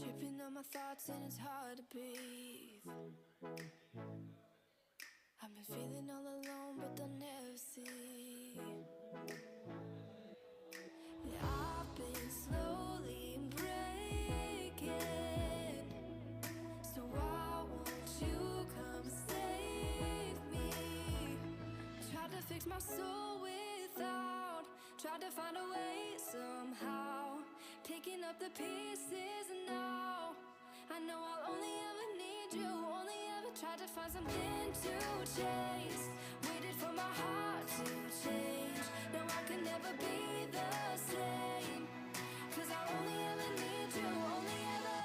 Tripping on my thoughts and it's hard to breathe. I've been feeling all alone, but they'll never see. Yeah, I've been slowly breaking. So why won't you come save me? Tried to fix my soul without, tried to find a way somehow, picking up the pieces and now I know I'll only ever need you, only ever tried to find something to chase, waited for my heart to change, now I can never be the same, 'cause I'll only ever need you, only ever.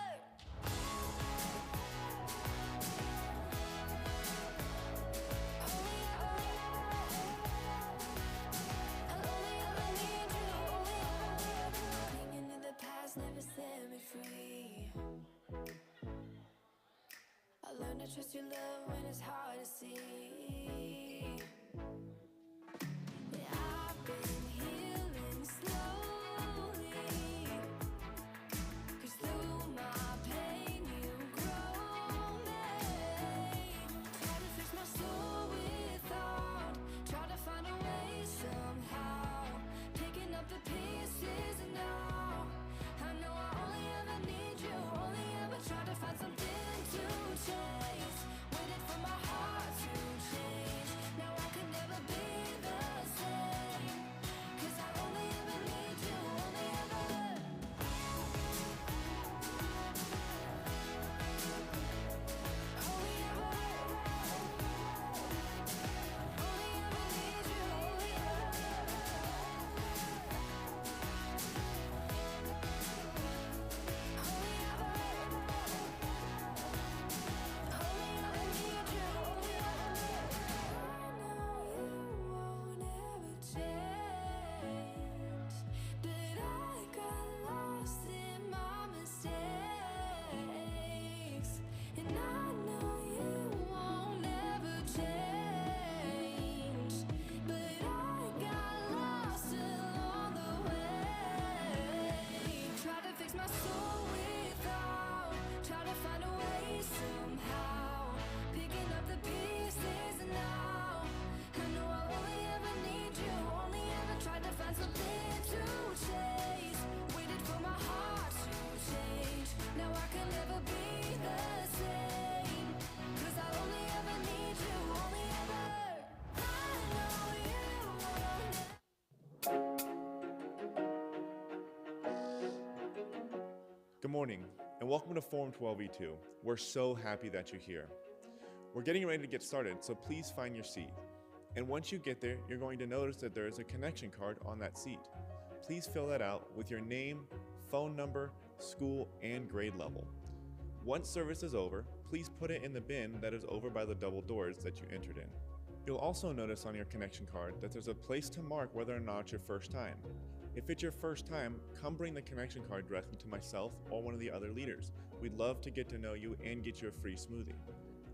Only ever. I'll only ever need you, only ever. Clinging to the past never set me free. I learned to trust your love when it's hard to see. Yeah, I've been healing slowly, 'cause through my pain you grow me. Try to fix my soul without, try to find a way somehow, picking up the pieces and now I know I only ever need you, only ever try to find something to chase, waited for my heart to change, now I can never be the same, 'cause I only ever need you, only ever. Only ever. Only ever need you, only ever. Only ever. Only ever need you, only ever. I know you won't ever change, but I got lost in my mistakes, and I know you won't ever change, but I got lost along the way. Try to fix my soul without, try to find a way somehow, picking up the pieces and now I know I'll only ever need you, only ever tried to find something to chase, waited for my heart to change, now I can never be the same, 'cause I'll only ever need you, only ever. I know you won't. Good morning, and welcome to Forum 12E2. We're so happy that you're here. We're getting ready to get started, so please find your seat. And once you get there, you're going to notice that there is a connection card on that seat. Please fill that out with your name, phone number, school, and grade level. Once service is over, please put it in the bin that is over by the double doors that you entered in. You'll also notice on your connection card that there's a place to mark whether or not it's your first time. If it's your first time, come bring the connection card directly to myself or one of the other leaders. We'd love to get to know you and get you a free smoothie.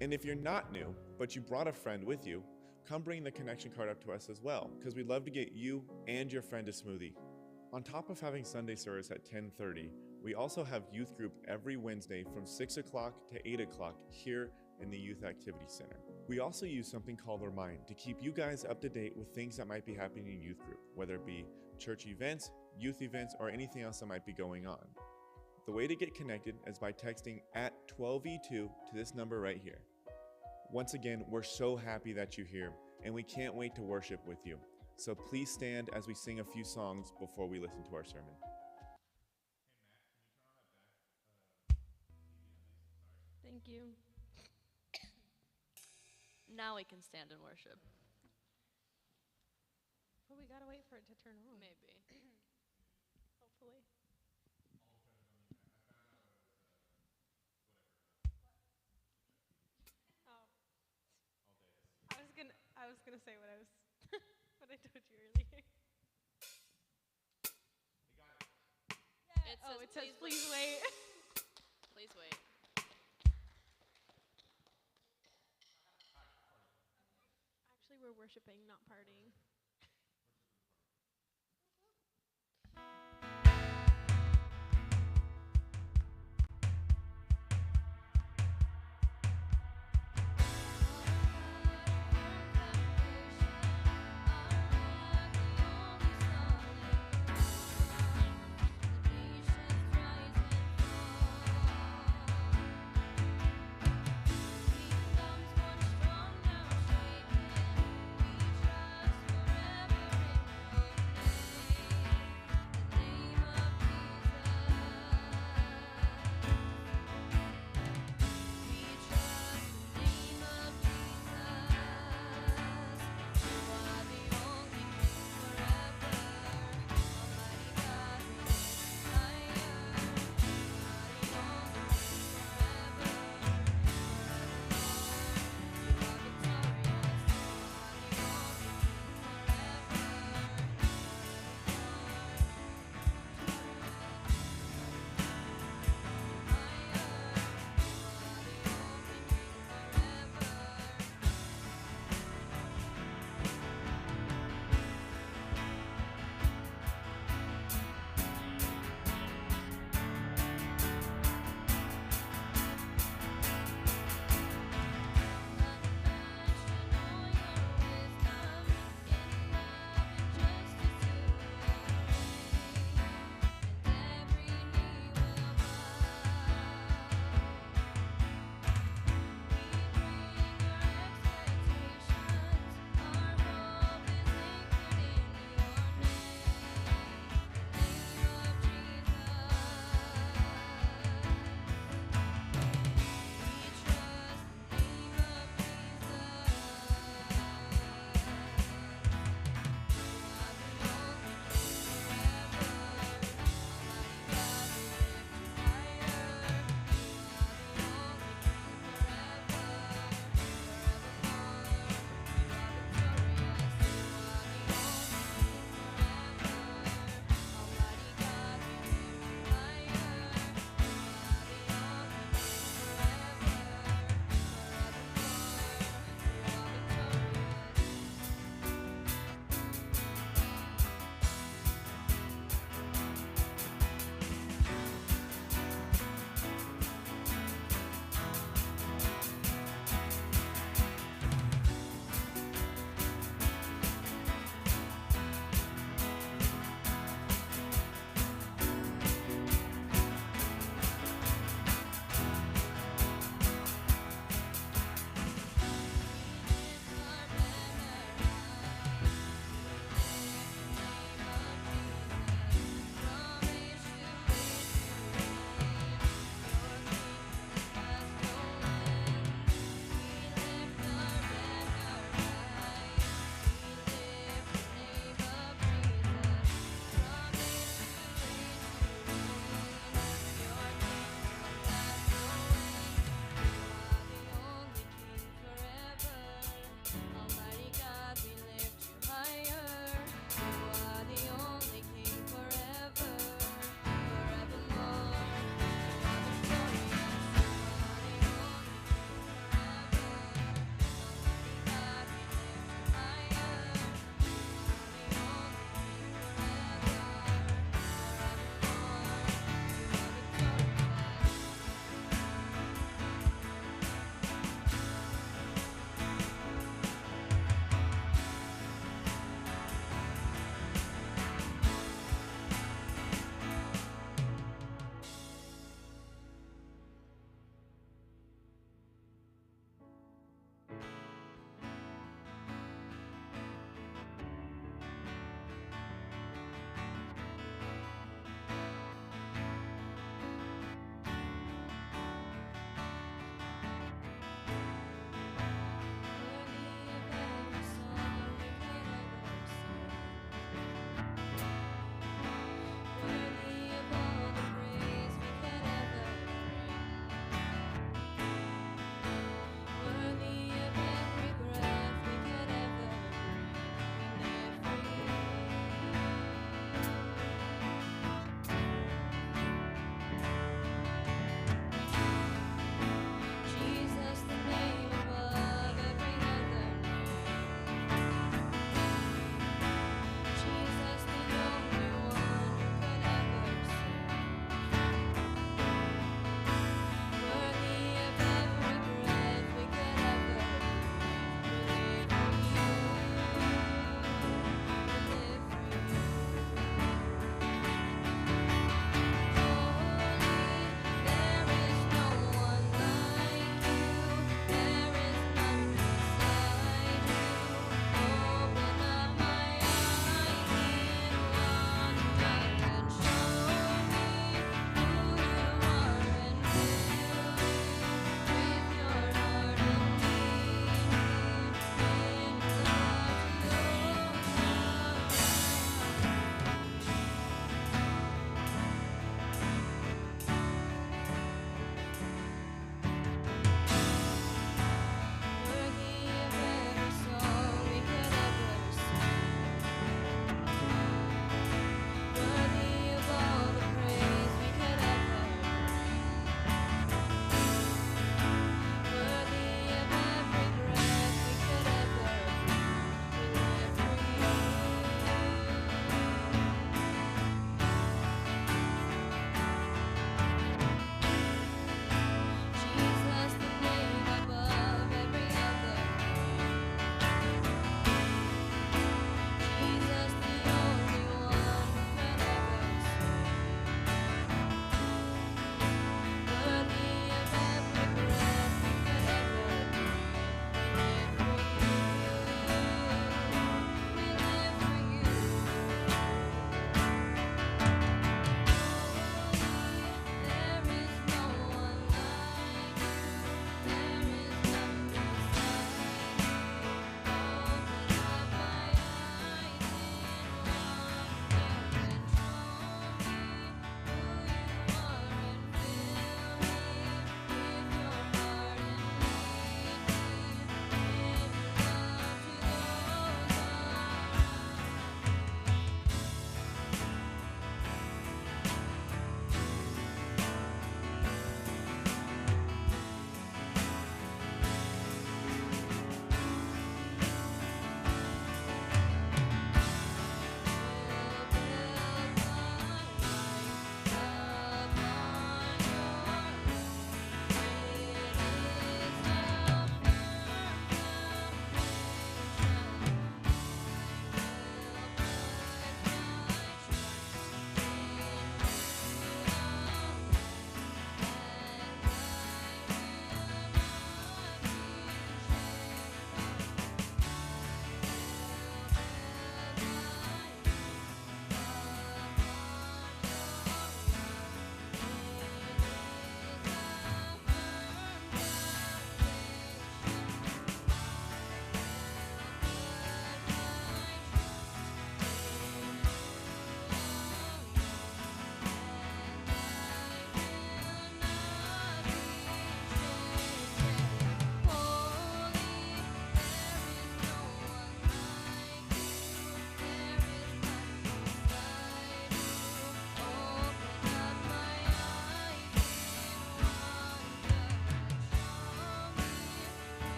And if you're not new, but you brought a friend with you, come bring the connection card up to us as well, because we'd love to get you and your friend a smoothie. On top of having Sunday service at 10:30, we also have youth group every Wednesday from 6 o'clock to 8 o'clock here in the Youth Activity Center. We also use something called Remind to keep you guys up to date with things that might be happening in youth group, whether it be church events, youth events, or anything else that might be going on. The way to get connected is by texting at 12E2 to this number right here. Once again, we're so happy that you're here, and we can't wait to worship with you. So please stand as we sing a few songs before we listen to our sermon. Thank you. Now we can stand and worship. But we gotta wait for it to turn on. Maybe. Hopefully. Oh. I was gonna say what I was what I told you earlier. It It says please wait. Please wait. Actually, we're worshiping, not partying.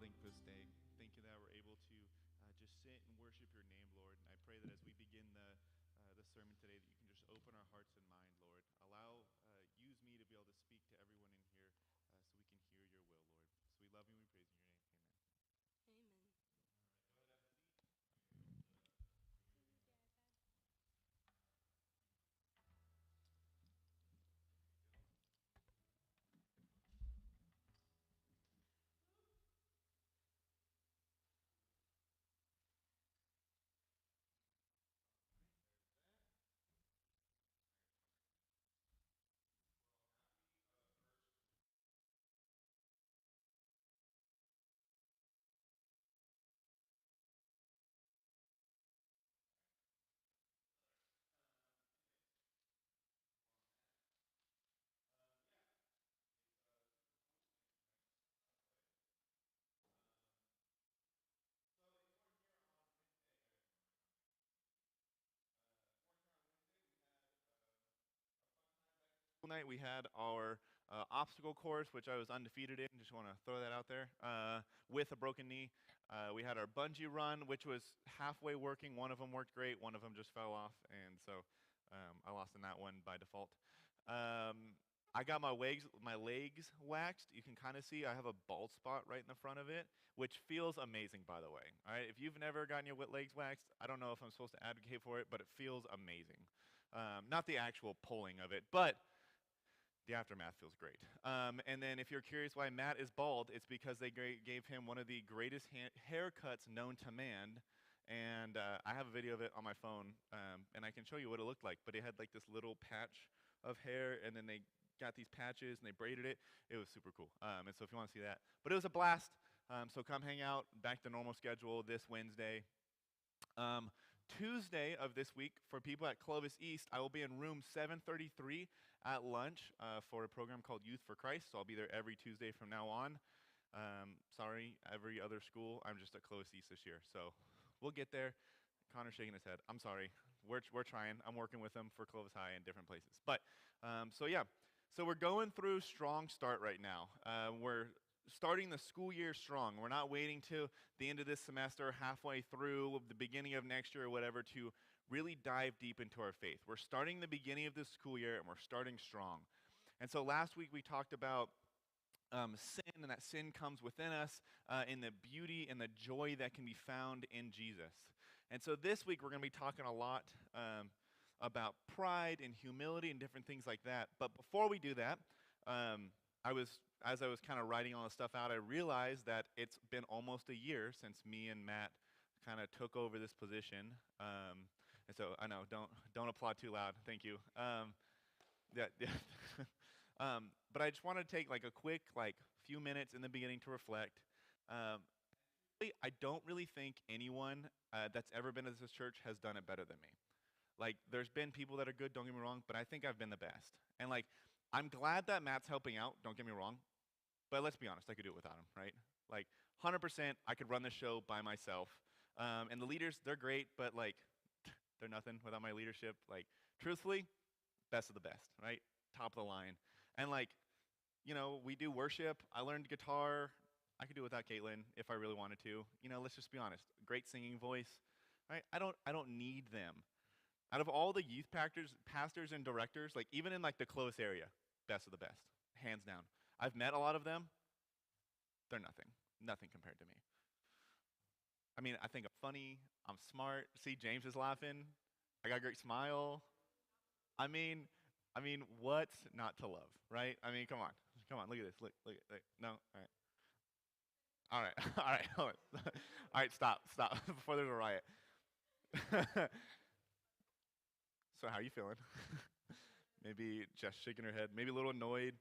thank you for this day. Thank you that we're able to just sit and worship your name, Lord. And I pray that as we begin the sermon today, that you can just open our hearts and mind, Lord. Use me to be able to speak to everyone in here so we can hear your will, Lord. So we love you and we praise you in your name. Amen. Amen. Night we had our obstacle course, which I was undefeated in. Just want to throw that out there. With a broken knee, we had our bungee run, which was halfway working. One of them worked great. One of them just fell off, and so I lost in that one by default. I got my legs waxed. You can kind of see I have a bald spot right in the front of it, which feels amazing, by the way. All right, if you've never gotten your legs waxed, I don't know if I'm supposed to advocate for it, but it feels amazing. Not the actual pulling of it, but the aftermath feels great. And then if you're curious why Matt is bald, it's because they gave him one of the greatest haircuts known to man. And I have a video of it on my phone, and I can show you what it looked like. But it had like this little patch of hair, and then they got these patches, and they braided it. It was super cool. And so if you want to see that. But it was a blast. So come hang out, back to normal schedule this Wednesday. Tuesday of this week, for people at Clovis East, I will be in room 733 at lunch for a program called Youth for Christ. So I'll be there every Tuesday from now on. Sorry, every other school. I'm just at Clovis East this year. So we'll get there. Connor's shaking his head. I'm sorry. We're trying. I'm working with them for Clovis High in different places. But, so yeah. So we're going through strong start right now. We're starting the school year strong. We're not waiting till the end of this semester, halfway through, the beginning of next year or whatever, to really dive deep into our faith. We're starting the beginning of this school year, and we're starting strong. And so last week we talked about sin, and that sin comes within us, in the beauty and the joy that can be found in Jesus. And so this week we're going to be talking a lot about pride and humility and different things like that. But before we do that, as I was kind of writing all this stuff out, I realized that it's been almost a year since me and Matt kind of took over this position. And so I know, don't applaud too loud. Thank you. Yeah. But I just want to take like a quick few minutes in the beginning to reflect. I don't really think anyone that's ever been to this church has done it better than me. Like, there's been people that are good, don't get me wrong, but I think I've been the best. And I'm glad that Matt's helping out, don't get me wrong. But let's be honest, I could do it without him, right? 100%, I could run the show by myself. And the leaders, they're great, but they're nothing without my leadership. Truthfully, best of the best, right? Top of the line. And we do worship. I learned guitar. I could do it without Caitlin if I really wanted to. Let's just be honest. Great singing voice, right? I don't need them. Out of all the youth pastors and directors, even in the Clovis area, best of the best, hands down. I've met a lot of them. They're nothing compared to me. I mean, I think I'm funny, I'm smart. See, James is laughing. I got a great smile. I mean, what's not to love, right? I mean, come on, look at this, look. No, all right, all right, hold on. All right, stop, before there's a riot. So how are you feeling? Maybe just shaking her head, maybe a little annoyed.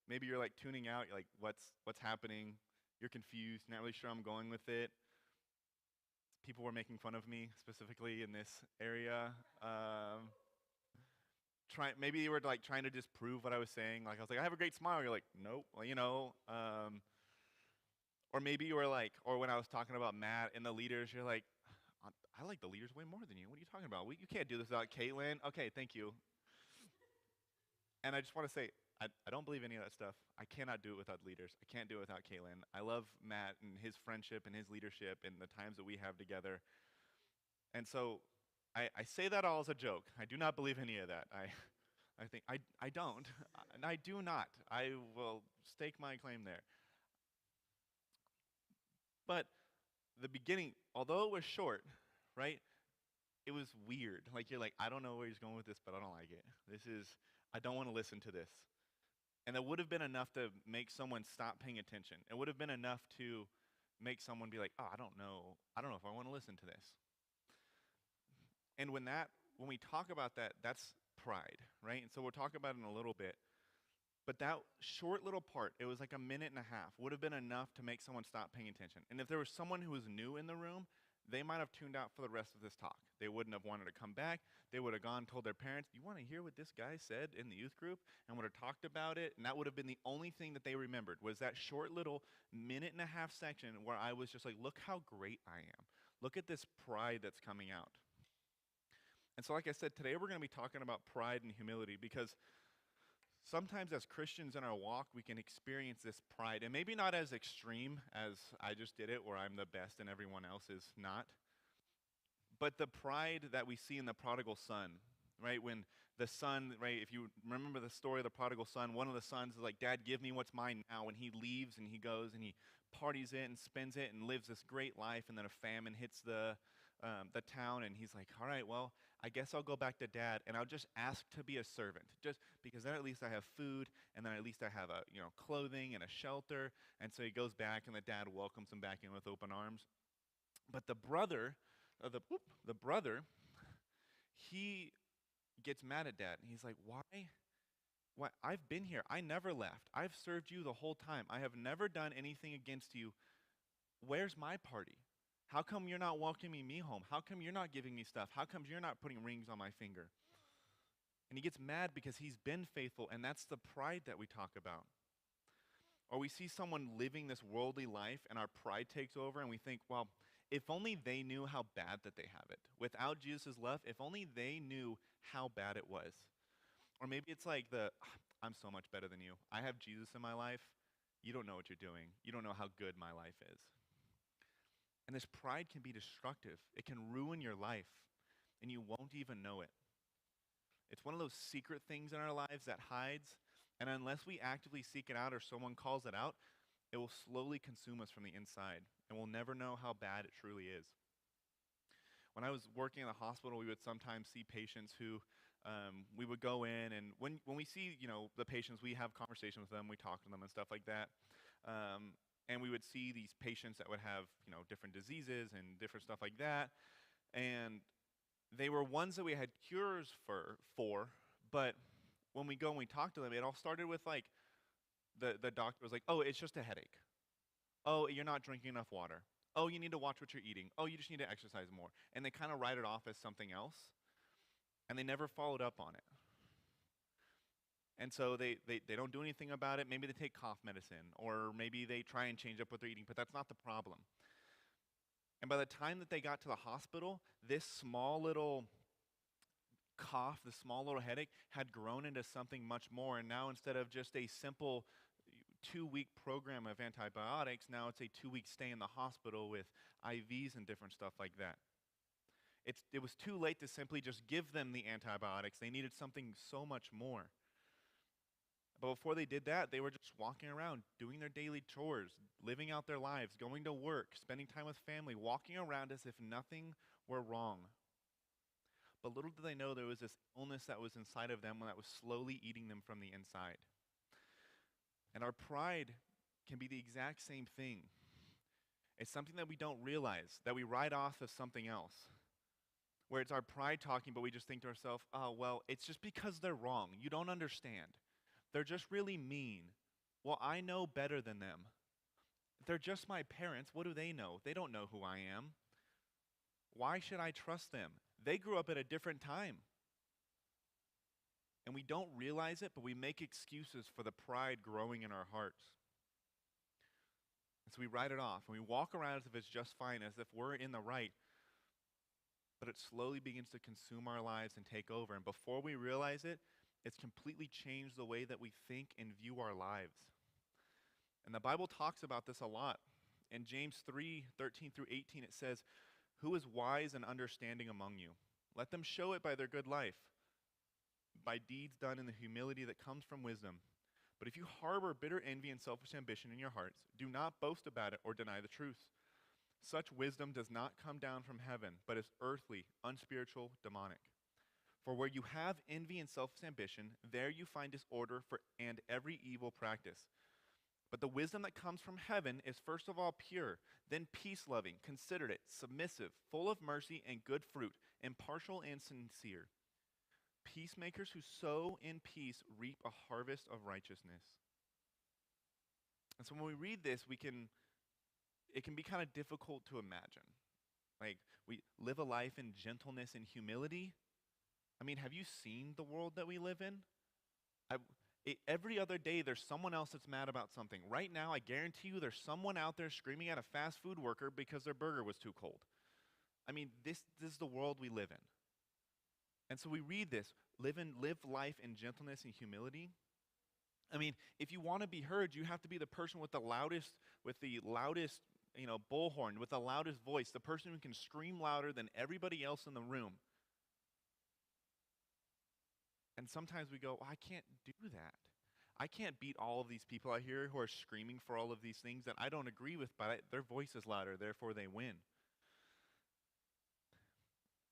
Maybe you're tuning out, you're what's happening? You're confused, not really sure I'm going with it. People were making fun of me, specifically in this area. Maybe you were trying to disprove what I was saying. I was I have a great smile. You're like, nope, or maybe you were or when I was talking about Matt and the leaders, you're like, I like the leaders way more than you. What are you talking about? You can't do this without Caitlin. Okay, thank you. And I just want to say, I don't believe any of that stuff. I cannot do it without leaders. I can't do it without Kaylin. I love Matt and his friendship and his leadership and the times that we have together. And so I say that all as a joke. I do not believe any of that. I think I don't. And I do not. I will stake my claim there. But the beginning, although it was short, right? It was weird. Like you're like, I don't know where he's going with this, but I don't like it. I don't want to listen to this. And that would have been enough to make someone stop paying attention. It would have been enough to make someone be like, oh, I don't know if I want to listen to this. And when we talk about that, that's pride, right? And so we'll talk about it in a little bit. But that short little part, it was like a minute and a half, would have been enough to make someone stop paying attention. And if there was someone who was new in the room, they might have tuned out for the rest of this talk. They wouldn't have wanted to come back. They would have gone and told their parents, you want to hear what this guy said in the youth group? And would have talked about it. And that would have been the only thing that they remembered was that short little minute and a half section where I was just like, look how great I am. Look at this pride that's coming out. And so like I said, today we're going to be talking about pride and humility because sometimes as Christians in our walk, we can experience this pride, and maybe not as extreme as I just did it, where I'm the best and everyone else is not. But the pride that we see in the prodigal son, right? When the son, right, if you remember the story of the prodigal son, one of the sons is like, Dad, give me what's mine now. And he leaves and he goes and he parties it and spends it and lives this great life. And then a famine hits the town, and he's like, all right, well, I guess I'll go back to Dad and I'll just ask to be a servant, just because then at least I have food, and then at least I have clothing and a shelter. And so he goes back, and the dad welcomes him back in with open arms. But the brother, he gets mad at Dad, and he's like, why? Why? I've been here. I never left. I've served you the whole time. I have never done anything against you. Where's my party? How come you're not welcoming me home? How come you're not giving me stuff? How come you're not putting rings on my finger? And he gets mad because he's been faithful, and that's the pride that we talk about. Or we see someone living this worldly life, and our pride takes over, and we think, well, if only they knew how bad that they have it. Without Jesus' love, if only they knew how bad it was. Or maybe it's like I'm so much better than you. I have Jesus in my life. You don't know what you're doing. You don't know how good my life is. And this pride can be destructive. It can ruin your life, and you won't even know it. It's one of those secret things in our lives that hides, and unless we actively seek it out or someone calls it out, it will slowly consume us from the inside, and we'll never know how bad it truly is. When I was working in the hospital, we would sometimes see patients who we would go in, and when we see the patients, we have conversations with them, we talk to them and stuff like that. And we would see these patients that would have, different diseases and different stuff like that. And they were ones that we had cures for, but when we go and we talk to them, it all started with like, the doctor was like, oh, it's just a headache. Oh, you're not drinking enough water. Oh, you need to watch what you're eating. Oh, you just need to exercise more. And they kind of write it off as something else, and they never followed up on it. And so they don't do anything about it. Maybe they take cough medicine, or maybe they try and change up what they're eating, but that's not the problem. And by the time that they got to the hospital, this small little cough, the small little headache had grown into something much more. And now instead of just a simple 2-week program of antibiotics, now it's a 2-week stay in the hospital with IVs and different stuff like that. It was too late to simply just give them the antibiotics. They needed something so much more. But before they did that, they were just walking around, doing their daily chores, living out their lives, going to work, spending time with family, walking around as if nothing were wrong. But little did they know there was this illness that was inside of them that was slowly eating them from the inside. And our pride can be the exact same thing. It's something that we don't realize, that we write off as something else. Where it's our pride talking, but we just think to ourselves, oh, well, it's just because they're wrong. You don't understand. They're just really mean. Well, I know better than them. They're just my parents. What do they know? They don't know who I am. Why should I trust them? They grew up at a different time. And we don't realize it, but we make excuses for the pride growing in our hearts. And so we write it off, and we walk around as if it's just fine, as if we're in the right. But it slowly begins to consume our lives and take over. And before we realize it, It's completely changed the way that we think and view our lives. And the Bible talks about this a lot. In James 3:13 through 18, it says, "Who is wise and understanding among you? Let them show it by their good life, by deeds done in the humility that comes from wisdom. But if you harbor bitter envy and selfish ambition in your hearts, do not boast about it or deny the truth. Such wisdom does not come down from heaven, but is earthly, unspiritual, demonic. For where you have envy and selfish ambition, there you find disorder and every evil practice. But the wisdom that comes from heaven is first of all pure, then peace-loving, considerate, submissive, full of mercy and good fruit, impartial and sincere. Peacemakers who sow in peace reap a harvest of righteousness." And so when we read this, it can be kind of difficult to imagine. Like, we live a life in gentleness and humility. I mean, have you seen the world that we live in? Every other day, there's someone else that's mad about something. Right now, I guarantee you there's someone out there screaming at a fast food worker because their burger was too cold. I mean, this is the world we live in. And so we read this, live life in gentleness and humility. I mean, if you want to be heard, you have to be the person with the loudest, bullhorn, with the loudest voice, the person who can scream louder than everybody else in the room. And sometimes we go, well, I can't do that. I can't beat all of these people out here who are screaming for all of these things that I don't agree with, but their voice is louder, therefore they win.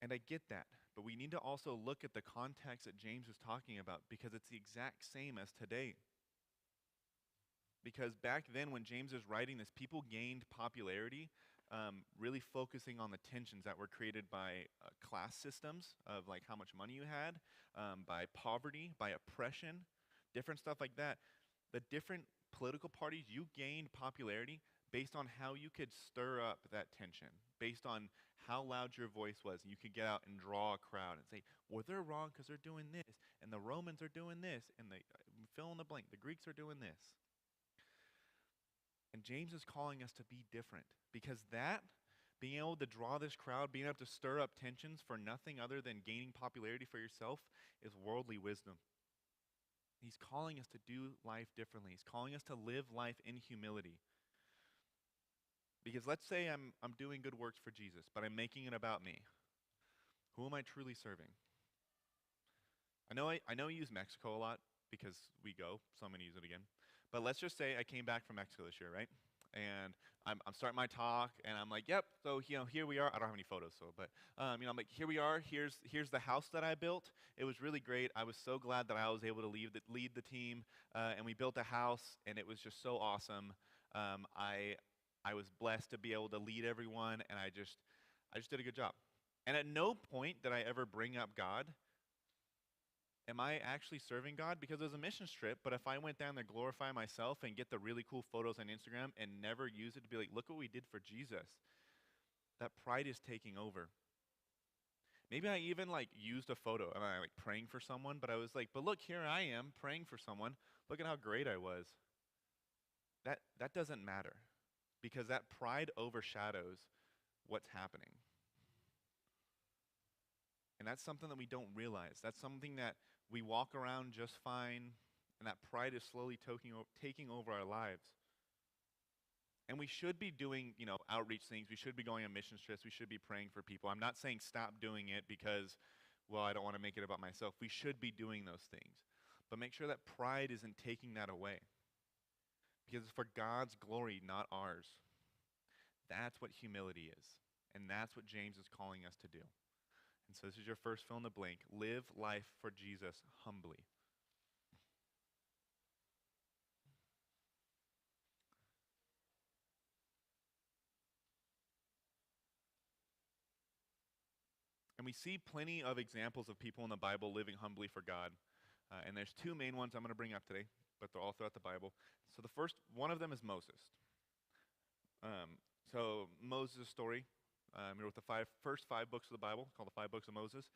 And I get that, but we need to also look at the context that James is talking about, because it's the exact same as today. Because back then when James is writing this, people gained popularity, really focusing on the tensions that were created by class systems of like how much money you had, by poverty, by oppression, different stuff like that. The different political parties, you gained popularity based on how you could stir up that tension, based on how loud your voice was. And you could get out and draw a crowd and say, well, they're wrong because they're doing this, and the Romans are doing this, and they fill in the blank, the Greeks are doing this. And James is calling us to be different, because that, being able to draw this crowd, being able to stir up tensions for nothing other than gaining popularity for yourself, is worldly wisdom. He's calling us to do life differently. He's calling us to live life in humility. Because let's say I'm doing good works for Jesus, but I'm making it about me. Who am I truly serving? I know I use Mexico a lot because we go, so I'm going to use it again. But let's just say I came back from Mexico this year, right? And I'm starting my talk, and I'm like, yep, so here we are. I don't have any photos, but I'm like, here we are. Here's the house that I built. It was really great. I was so glad that I was able to lead the team, and we built a house, and it was just so awesome. I was blessed to be able to lead everyone, and I just did a good job. And at no point did I ever bring up God. Am I actually serving God? Because it was a mission trip, but if I went down there, glorify myself, and get the really cool photos on Instagram and never use it to be like, look what we did for Jesus, that pride is taking over. Maybe I even used a photo and I praying for someone, but I was like, but look, here I am praying for someone. Look at how great I was. That doesn't matter, because that pride overshadows what's happening. And that's something that we don't realize. That's something that we walk around just fine, and that pride is slowly taking over our lives. And we should be doing, outreach things. We should be going on mission trips. We should be praying for people. I'm not saying stop doing it because, well, I don't want to make it about myself. We should be doing those things. But make sure that pride isn't taking that away, because it's for God's glory, not ours. That's what humility is. And that's what James is calling us to do. And so this is your first fill in the blank. Live life for Jesus humbly. And we see plenty of examples of people in the Bible living humbly for God. And there's two main ones I'm going to bring up today, but they're all throughout the Bible. So the first one of them is Moses. So Moses' story, he wrote the first five books of the Bible, called the 5 books of Moses.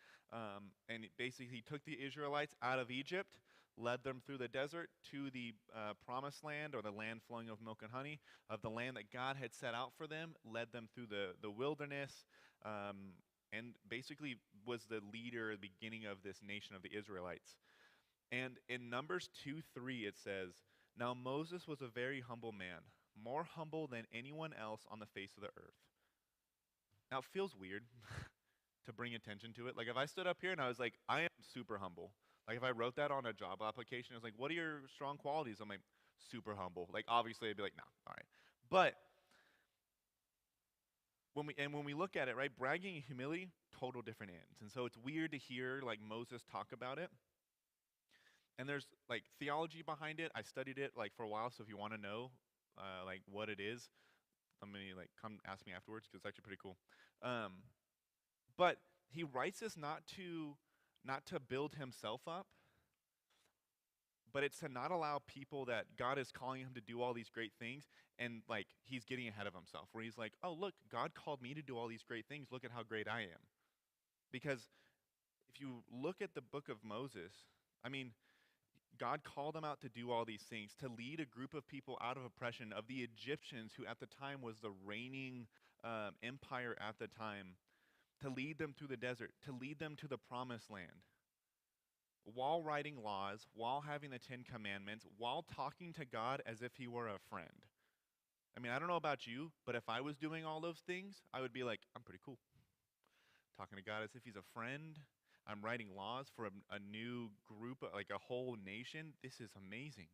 And basically he took the Israelites out of Egypt, led them through the desert to the promised land, or the land flowing with milk and honey, of the land that God had set out for them, led them through the wilderness, and basically was the leader at the beginning of this nation of the Israelites. And in Numbers 2:3, it says, "Now Moses was a very humble man, more humble than anyone else on the face of the earth." Now it feels weird to bring attention to it. Like if I stood up here and I was like, I am super humble. Like if I wrote that on a job application, I was like, what are your strong qualities? I'm like, super humble. Like obviously I'd be like, no, all right. But when we look at it, right, bragging and humility, total different ends. And so it's weird to hear like Moses talk about it. And there's like theology behind it. I studied it like for a while, so if you want to know like what it is, let me like come ask me afterwards because it's actually pretty cool. Um, but he writes this not to build himself up, but it's to not allow people that God is calling him to do all these great things and like he's getting ahead of himself where he's like, "Oh, look, God called me to do all these great things. Look at how great I am." Because if you look at the book of Moses, I mean, God called him out to do all these things, to lead a group of people out of oppression, of the Egyptians, who at the time was the reigning empire at the time, to lead them through the desert, to lead them to the promised land, while writing laws, while having the Ten Commandments, while talking to God as if he were a friend. I mean, I don't know about you, but if I was doing all those things, I would be like, I'm pretty cool. Talking to God as if he's a friend. I'm writing laws for a new group, like a whole nation. This is amazing.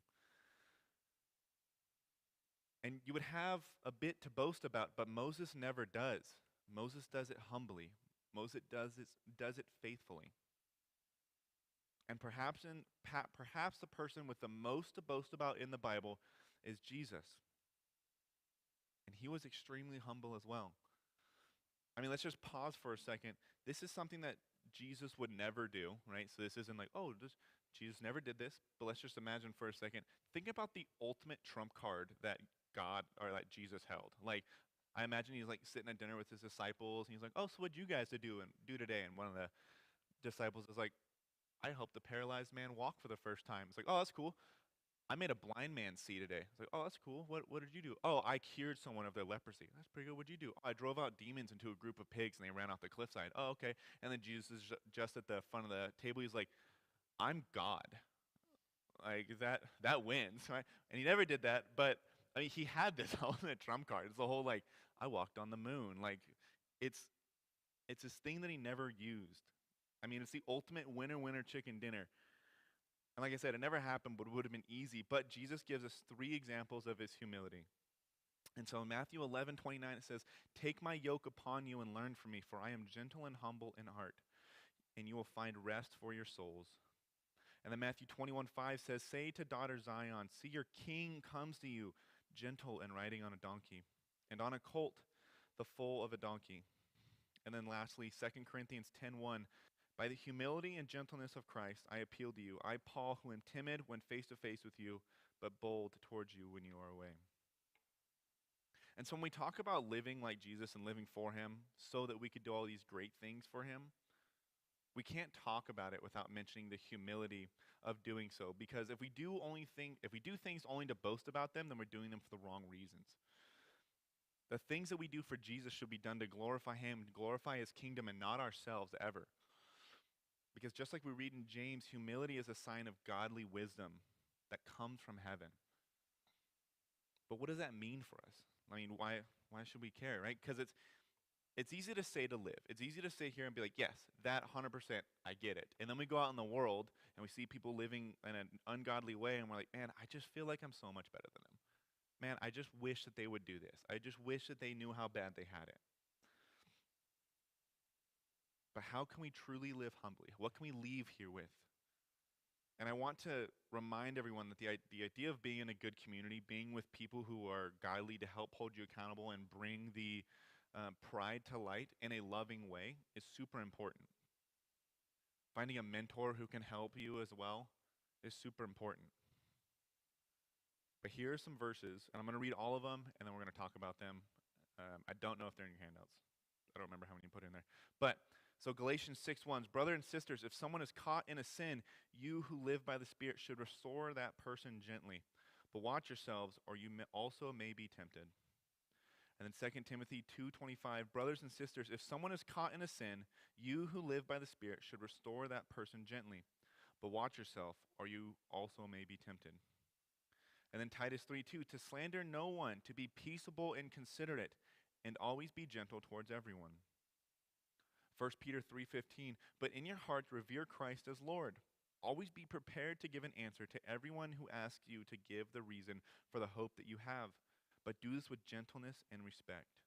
And you would have a bit to boast about, but Moses never does. Moses does it humbly. Moses does it faithfully. And perhaps the person with the most to boast about in the Bible is Jesus. And he was extremely humble as well. I mean, let's just pause for a second. This is something that Jesus would never do, right? So this isn't like, oh, Jesus never did this. But let's just imagine for a second. Think about the ultimate trump card that God or that Jesus held. Like, I imagine he's like sitting at dinner with his disciples, and he's like, "Oh, so what'd you guys do today?" And one of the disciples is like, "I helped the paralyzed man walk for the first time." It's like, "Oh, that's cool. I made a blind man see today." It's like, "Oh, that's cool. What did you do?" "Oh, I cured someone of their leprosy." "That's pretty good. What'd you do?" "Oh, I drove out demons into a group of pigs and they ran off the cliffside." "Oh, okay." And then Jesus is just at the front of the table. He's like, "I'm God. Like that wins, right?" And he never did that, but I mean, he had this ultimate trump card. It's the whole like, I walked on the moon. Like, it's it's this thing that he never used. I mean, it's the ultimate winner winner chicken dinner. And like I said, it never happened, but it would have been easy. But Jesus gives us three examples of his humility. And so in Matthew 11:29, it says, "Take my yoke upon you and learn from me, for I am gentle and humble in heart, and you will find rest for your souls." And then Matthew 21:5 says, "Say to daughter Zion, see your king comes to you, gentle and riding on a donkey, and on a colt, the foal of a donkey." And then lastly, 2 Corinthians 10:1, "By the humility and gentleness of Christ, I appeal to you. I, Paul, who am timid when face to face with you, but bold towards you when you are away." And so when we talk about living like Jesus and living for him so that we could do all these great things for him, we can't talk about it without mentioning the humility of doing so. Because if we do things only to boast about them, then we're doing them for the wrong reasons. The things that we do for Jesus should be done to glorify him, to glorify his kingdom, and not ourselves ever. Because just like we read in James, humility is a sign of godly wisdom that comes from heaven. But what does that mean for us? I mean, why should we care, right? Because it's easy to say to live. It's easy to sit here and be like, yes, that 100%, I get it. And then we go out in the world and we see people living in an ungodly way, and we're like, man, I just feel like I'm so much better than them. Man, I just wish that they would do this. I just wish that they knew how bad they had it. But how can we truly live humbly? What can we leave here with? And I want to remind everyone that the idea of being in a good community, being with people who are godly to help hold you accountable and bring the pride to light in a loving way is super important. Finding a mentor who can help you as well is super important. But here are some verses, and I'm going to read all of them, and then we're going to talk about them. I don't know if they're in your handouts. I don't remember how many you put in there. But so Galatians 6:1, "Brothers and sisters, if someone is caught in a sin, you who live by the Spirit should restore that person gently. But watch yourselves, or you also may be tempted." And then 2 Timothy 2:25, "Brothers and sisters, if someone is caught in a sin, you who live by the Spirit should restore that person gently. But watch yourself, or you also may be tempted. And then Titus 3:2, to slander no one, to be peaceable and considerate, and always be gentle towards everyone. 1 Peter 3:15, but in your hearts revere Christ as Lord. Always be prepared to give an answer to everyone who asks you to give the reason for the hope that you have, but do this with gentleness and respect.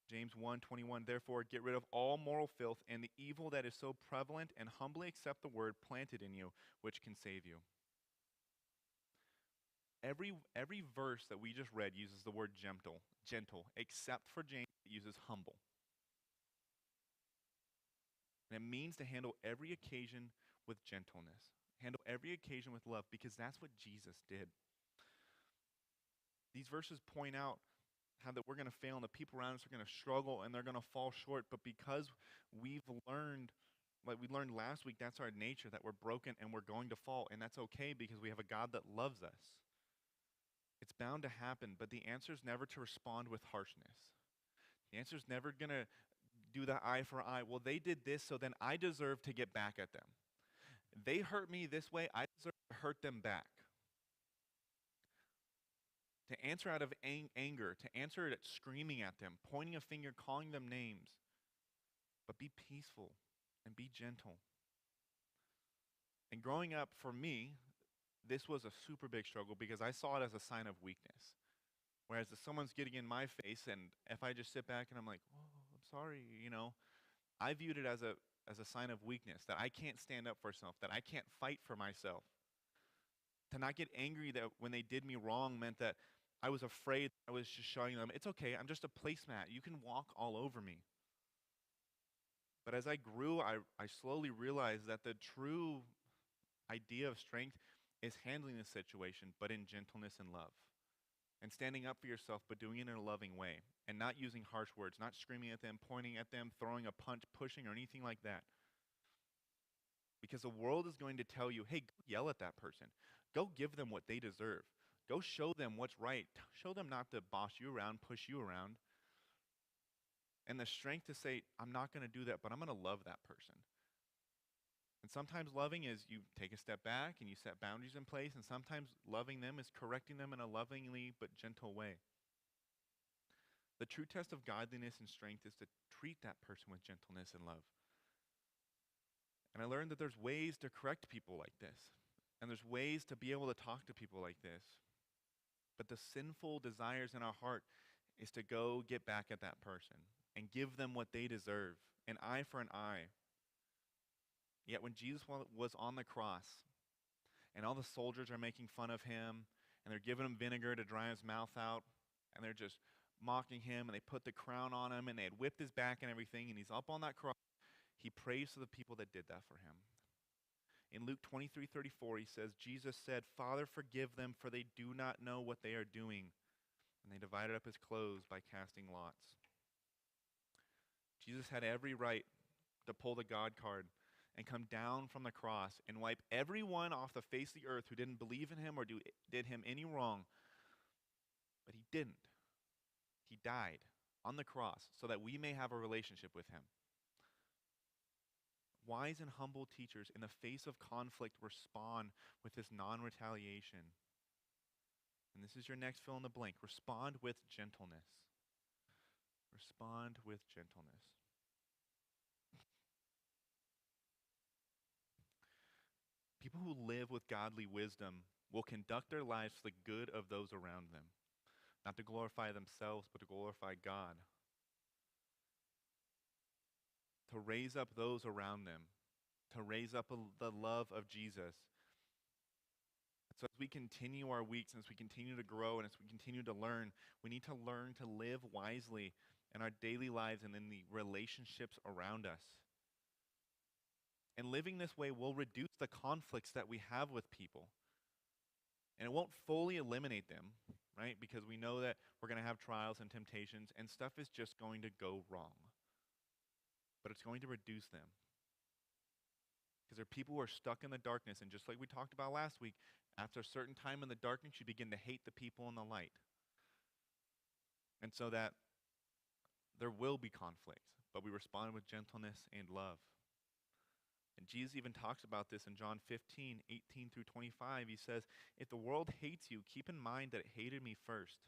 James 1:21, therefore get rid of all moral filth and the evil that is so prevalent, and humbly accept the word planted in you, which can save you. Every verse that we just read uses the word gentle, except for James, it uses humble. And it means to handle every occasion with gentleness, handle every occasion with love, because that's what Jesus did. These verses point out how that we're going to fail and the people around us are going to struggle and they're going to fall short, but because we've learned, like we learned last week, that's our nature, that we're broken and we're going to fall, and that's okay because we have a God that loves us. It's bound to happen, but the answer is never to respond with harshness. The answer is never going to do the eye for eye. Well, they did this, so then I deserve to get back at them. They hurt me this way, I deserve to hurt them back. To answer out of anger, to answer it screaming at them, pointing a finger, calling them names. But be peaceful and be gentle. And growing up, for me, this was a super big struggle because I saw it as a sign of weakness. Whereas if someone's getting in my face, and if I just sit back and I'm like, oh, I'm sorry, I viewed it as a sign of weakness, that I can't stand up for myself, that I can't fight for myself. To not get angry that when they did me wrong meant that I was afraid. I was just showing them, it's okay, I'm just a placemat. You can walk all over me. But as I grew, I slowly realized that the true idea of strength is handling the situation, but in gentleness and love. And standing up for yourself, but doing it in a loving way. And not using harsh words, not screaming at them, pointing at them, throwing a punch, pushing, or anything like that. Because the world is going to tell you, hey, go yell at that person. Go give them what they deserve. Go show them what's right. Show them not to boss you around, push you around. And the strength to say, I'm not going to do that, but I'm going to love that person. And sometimes loving is you take a step back and you set boundaries in place, and sometimes loving them is correcting them in a lovingly but gentle way. The true test of godliness and strength is to treat that person with gentleness and love. And I learned that there's ways to correct people like this. And there's ways to be able to talk to people like this. But the sinful desires in our heart is to go get back at that person and give them what they deserve, an eye for an eye. Yet when Jesus was on the cross and all the soldiers are making fun of him and they're giving him vinegar to dry his mouth out and they're just mocking him, and they put the crown on him and they had whipped his back and everything, and he's up on that cross, he prays to the people that did that for him. In Luke 23:34, he says, Jesus said, Father, forgive them, for they do not know what they are doing. And they divided up his clothes by casting lots. Jesus had every right to pull the God card and come down from the cross and wipe everyone off the face of the earth who didn't believe in him or did him any wrong. But he didn't. He died on the cross so that we may have a relationship with him. Wise and humble teachers in the face of conflict respond with this non-retaliation. And this is your next fill in the blank. Respond with gentleness. Respond with gentleness. People who live with godly wisdom will conduct their lives for the good of those around them. Not to glorify themselves, but to glorify God. To raise up those around them. To raise up the love of Jesus. So as we continue our weeks, and as we continue to grow, and as we continue to learn, we need to learn to live wisely in our daily lives and in the relationships around us. And living this way will reduce the conflicts that we have with people. And it won't fully eliminate them, right? Because we know that we're going to have trials and temptations, and stuff is just going to go wrong. But it's going to reduce them. Because there are people who are stuck in the darkness, and just like we talked about last week, after a certain time in the darkness, you begin to hate the people in the light. And so that there will be conflict, but we respond with gentleness and love. And Jesus even talks about this in John 15:18 through 25. He says, "If the world hates you, keep in mind that it hated me first.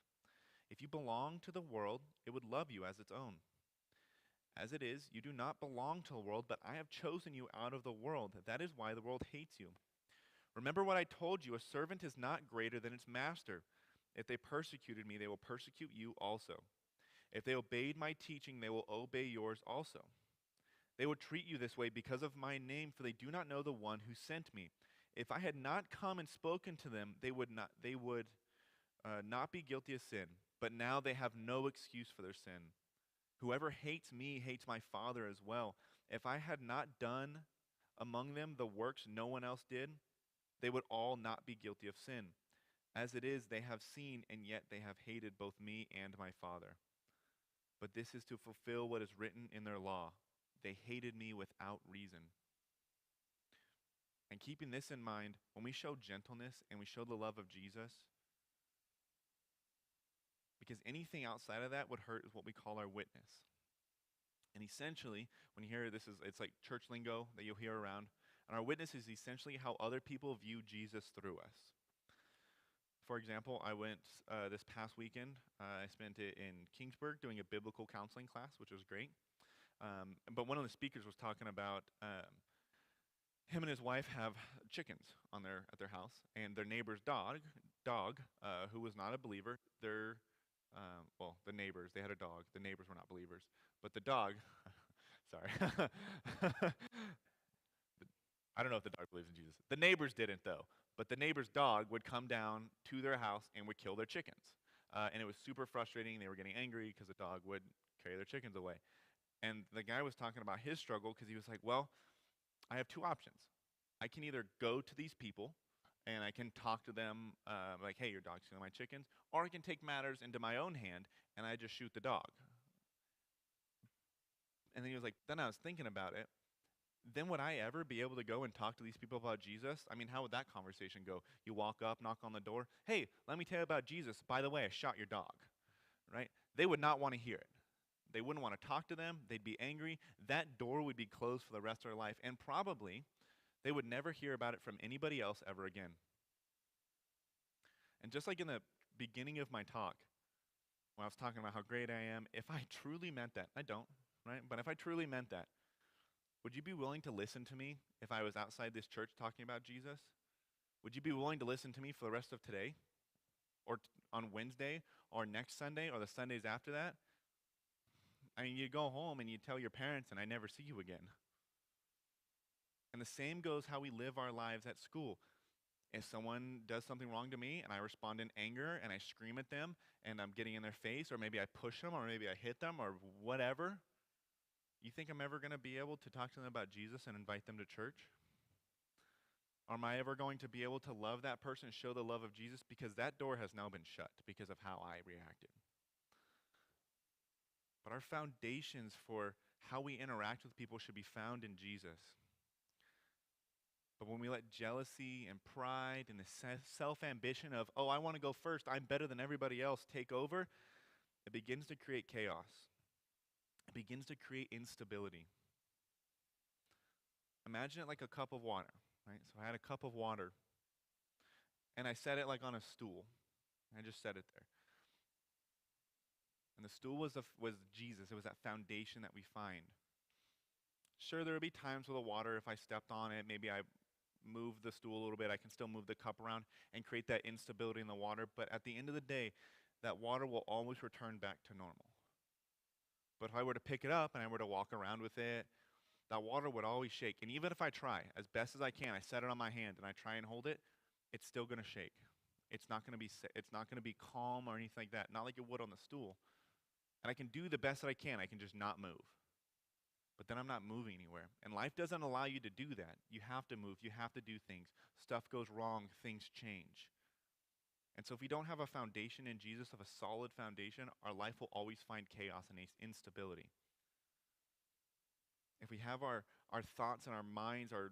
If you belong to the world, it would love you as its own. As it is, you do not belong to the world, but I have chosen you out of the world. That is why the world hates you. Remember what I told you, a servant is not greater than its master. If they persecuted me, they will persecute you also. If they obeyed my teaching, they will obey yours also. They will treat you this way because of my name, for they do not know the one who sent me. If I had not come and spoken to them, they would not be guilty of sin. But now they have no excuse for their sin. Whoever hates me hates my Father as well. If I had not done among them the works no one else did, they would all not be guilty of sin. As it is, they have seen, and yet they have hated both me and my Father. But this is to fulfill what is written in their law. They hated me without reason." And keeping this in mind, when we show gentleness and we show the love of Jesus, because anything outside of that would hurt is what we call our witness. And essentially, when you hear this, it's like church lingo that you'll hear around. And our witness is essentially how other people view Jesus through us. For example, I went this past weekend. I spent it in Kingsburg doing a biblical counseling class, which was great. But one of the speakers was talking about him and his wife have chickens at their house, and their neighbor's dog, who was not a believer. The neighbors, they had a dog. The neighbors were not believers, but the dog, sorry, I don't know if the dog believes in Jesus. The neighbors didn't though, but the neighbor's dog would come down to their house and would kill their chickens, and it was super frustrating. They were getting angry because the dog would carry their chickens away, and the guy was talking about his struggle because he was like, well, I have two options. I can either go to these people and I can talk to them like, hey, your dog's stealing my chickens, or I can take matters into my own hand and I just shoot the dog. And then he was like, then I was thinking about it. Then would I ever be able to go and talk to these people about Jesus? I mean, how would that conversation go? You walk up, knock on the door. Hey, let me tell you about Jesus. By the way, I shot your dog, right? They would not want to hear it. They wouldn't want to talk to them. They'd be angry. That door would be closed for the rest of their life, and probably they would never hear about it from anybody else ever again. And just like in the beginning of my talk, when I was talking about how great I am, if I truly meant that, I don't, right? But if I truly meant that, would you be willing to listen to me if I was outside this church talking about Jesus? Would you be willing to listen to me for the rest of today? Or on Wednesday? Or next Sunday? Or the Sundays after that? I mean, you go home and you tell your parents, and I never see you again. And the same goes how we live our lives at school. If someone does something wrong to me and I respond in anger and I scream at them and I'm getting in their face, or maybe I push them, or maybe I hit them, or whatever, you think I'm ever going to be able to talk to them about Jesus and invite them to church? Or am I ever going to be able to love that person and show the love of Jesus? Because that door has now been shut because of how I reacted. But our foundations for how we interact with people should be found in Jesus. But when we let jealousy and pride and the self-ambition of, oh, I want to go first, I'm better than everybody else, take over, it begins to create chaos. It begins to create instability. Imagine it like a cup of water, right? So I had a cup of water, and I set it like on a stool. I just set it there. And the stool was Jesus. It was that foundation that we find. Sure, there would be times with the water, if I stepped on it, maybe I move the stool a little bit, I can still move the cup around and create that instability in the water. But at the end of the day, that water will always return back to normal. But if I were to pick it up and I were to walk around with it, that water would always shake. And even if I try, as best as I can, I set it on my hand and I try and hold it, it's still going to shake. It's not going to be calm or anything like that, not like it would on the stool. And I can do the best that I can. I can just not move. But then I'm not moving anywhere. And life doesn't allow you to do that. You have to move. You have to do things. Stuff goes wrong. Things change. And so if we don't have a foundation in Jesus, of a solid foundation, our life will always find chaos and instability. If we have our thoughts and our minds are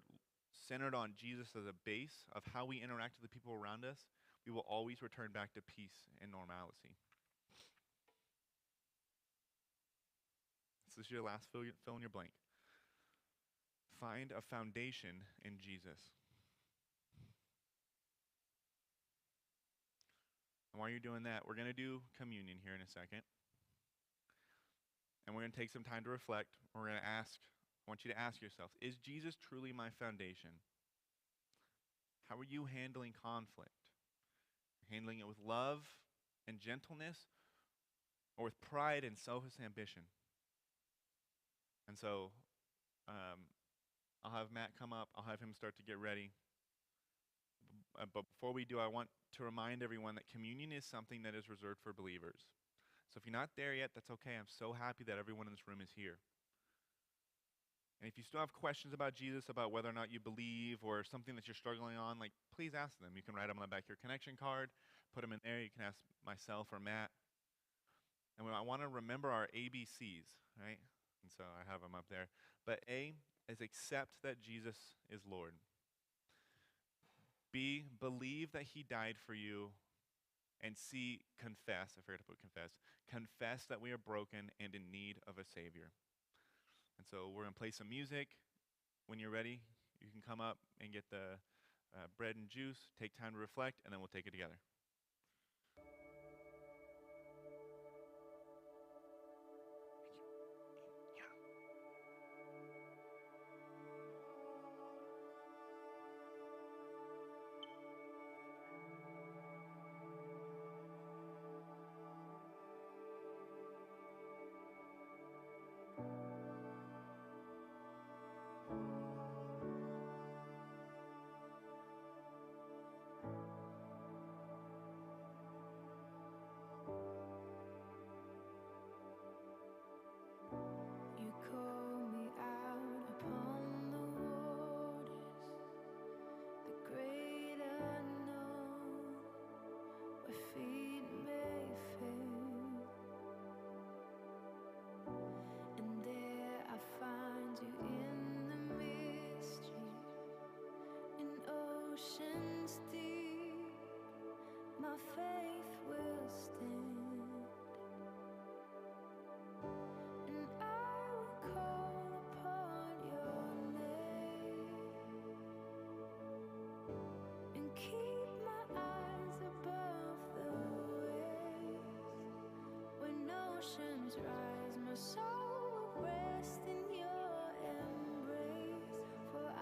centered on Jesus as a base of how we interact with the people around us, we will always return back to peace and normalcy. This is your last fill in your blank. find a foundation in Jesus. And while you're doing that, we're going to do communion here in a second. And we're going to take some time to reflect. We're going to I want you to ask yourself, is Jesus truly my foundation? How are you handling conflict? Handling it with love and gentleness, or with pride and selfish ambition? And so I'll have Matt come up. I'll have him start to get ready. But before we do, I want to remind everyone that communion is something that is reserved for believers. So if you're not there yet, that's okay. I'm so happy that everyone in this room is here. And if you still have questions about Jesus, about whether or not you believe, or something that you're struggling on, like, please ask them. You can write them on the back of your connection card, put them in there. You can ask myself or Matt. And I want to remember our ABCs, right? And so I have them up there. But A is accept that Jesus is Lord. B, believe that he died for you. And C, confess. I forgot to put confess. Confess that we are broken and in need of a Savior. And so we're going to play some music. When you're ready, you can come up and get the bread and juice, take time to reflect, and then we'll take it together. You call me out upon the waters, the great unknown, where feet may fail. And there I find you in the mystery, in oceans deep, my faith will stand. And I will call upon your name and keep my eyes above the waves. When oceans rise, my soul will rest in your embrace. For I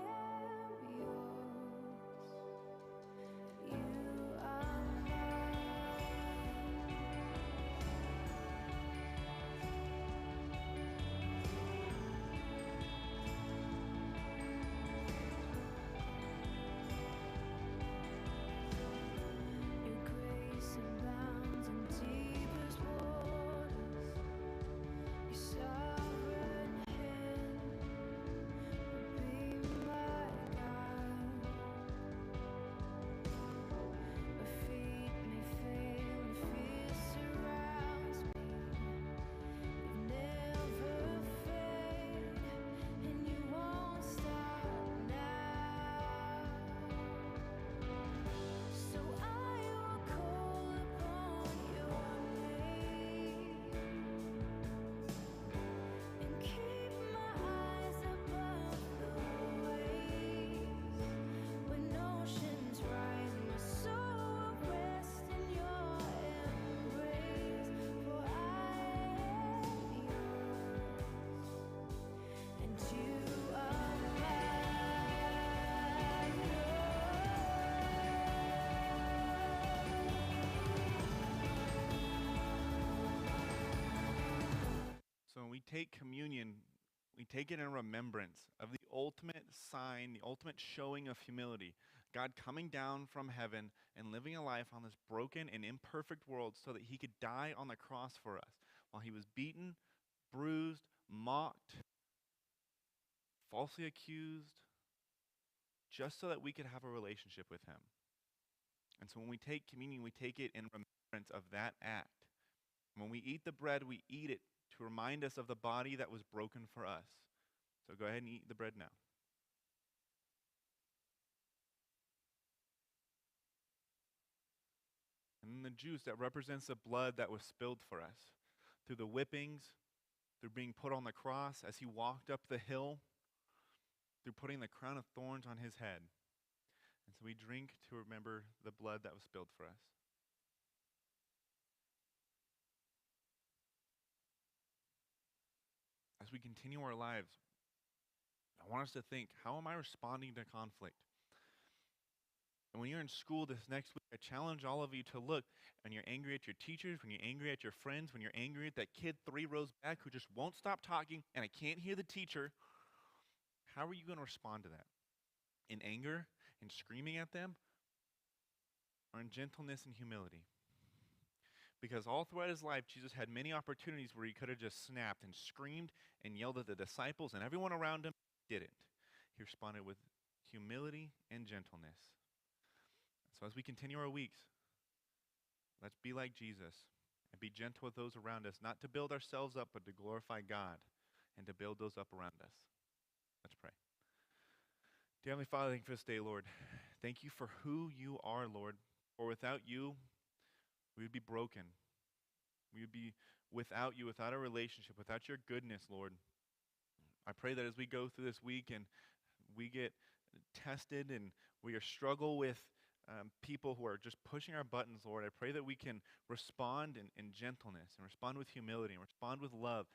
am yours, you are mine. Your grace abounds in deepest waters. Your sovereign hand will be my guide. Where feet may fail and fear surrounds me, you've never failed, and you won't stop now. So I will call upon your name and keep my eyes above the waves. When oceans rise, my soul will rest in your embrace. For I am yours, and you are So when we take communion, we take it in remembrance of the ultimate sign, the ultimate showing of humility. God coming down from heaven and living a life on this broken and imperfect world so that he could die on the cross for us while he was beaten, bruised, mocked, falsely accused, just so that we could have a relationship with him. And so when we take communion, we take it in remembrance of that act. When we eat the bread, we eat it to remind us of the body that was broken for us. So go ahead and eat the bread now. And then the juice that represents the blood that was spilled for us through the whippings, through being put on the cross as he walked up the hill, through putting the crown of thorns on his head. And so we drink to remember the blood that was spilled for us. As we continue our lives, I want us to think, how am I responding to conflict? And when you're in school this next week, I challenge all of you to look when you're angry at your teachers, when you're angry at your friends, when you're angry at that kid 3 rows back who just won't stop talking and I can't hear the teacher. How are you going to respond to that? In anger and screaming at them, or in gentleness and humility? Because all throughout his life, Jesus had many opportunities where he could have just snapped and screamed and yelled at the disciples and everyone around him. Didn't. He responded with humility and gentleness. So as we continue our weeks, let's be like Jesus and be gentle with those around us, not to build ourselves up, but to glorify God and to build those up around us. Let's pray. Dear Heavenly Father, thank you for this day, Lord. Thank you for who you are, Lord. For without you, we would be broken. We would be without you, without a relationship, without your goodness, Lord. I pray that as we go through this week and we get tested and we struggle with people who are just pushing our buttons, Lord, I pray that we can respond in gentleness and respond with humility and respond with love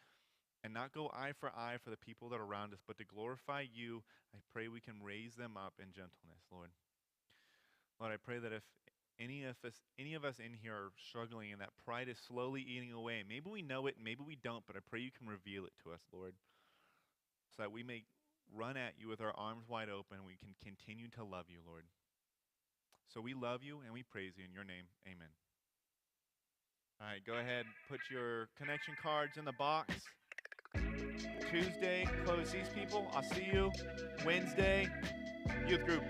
and not go eye for the people that are around us, but to glorify you. I pray we can raise them up in gentleness, Lord. Lord, I pray that if any of us in here are struggling and that pride is slowly eating away, maybe we know it, maybe we don't, but I pray you can reveal it to us, Lord, so that we may run at you with our arms wide open and we can continue to love you, Lord. So we love you and we praise you in your name. Amen. All right, go ahead, put your connection cards in the box. Tuesday, Clovis East people. I'll see you. Wednesday, youth group.